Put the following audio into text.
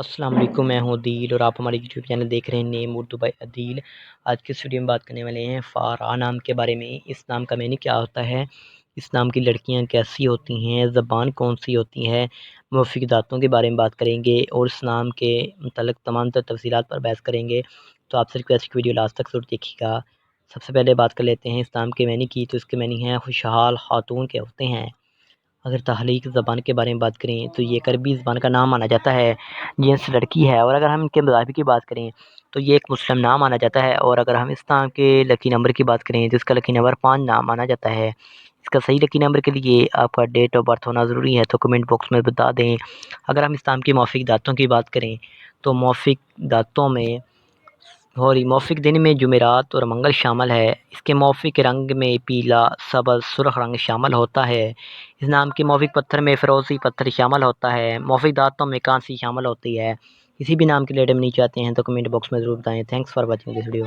السلام علیکم، میں ہوں عدیل اور آپ ہمارے یوٹیوب چینل دیکھ رہے ہیں نیم اردو بائی عدیل۔ آج کی اس ویڈیو میں بات کرنے والے ہیں فارا نام کے بارے میں۔ اس نام کا معنی کیا ہوتا ہے، اس نام کی لڑکیاں کیسی ہوتی ہیں، زبان کون سی ہوتی ہے، موافق دھاتوں کے بارے میں بات کریں گے اور اس نام کے متعلق تمام تر تفصیلات پر بحث کریں گے۔ تو آپ سے ریکویسٹ کی ویڈیو لاسٹ تک ضرور دیکھیے گا۔ سب سے پہلے بات کر لیتے ہیں اس نام کے معنی کی، تو اس کے معنی ہیں خوشحال خاتون کے ہوتے ہیں۔ اگر تحلیق زبان کے بارے میں بات کریں تو یہ ایک عربی زبان کا نام مانا جاتا ہے، جنس لڑکی ہے، اور اگر ہم ان کے مذاہب کی بات کریں تو یہ ایک مسلم نام مانا جاتا ہے، اور اگر ہم اس نام کے لکی نمبر کی بات کریں تو اس کا لکی نمبر 5 نام مانا جاتا ہے۔ اس کا صحیح لکی نمبر کے لیے آپ کا ڈیٹ آف برتھ ہونا ضروری ہے، تو کمنٹ باکس میں بتا دیں۔ اگر ہم اس نام کی موافق دھاتوں کی بات کریں تو موافق دھاتوں میں موافق دن میں جمعرات اور منگل شامل ہے۔ اس کے موافق رنگ میں پیلا، سبز، سرخ رنگ شامل ہوتا ہے۔ اس نام کے موافق پتھر میں فیروزی پتھر شامل ہوتا ہے۔ موافق دھاتوں میں کانسی شامل ہوتی ہے۔ کسی بھی نام کے ریلیٹڈ نہیں چاہتے ہیں تو کمنٹ باکس میں ضرور بتائیں۔ Thanks for watching this video.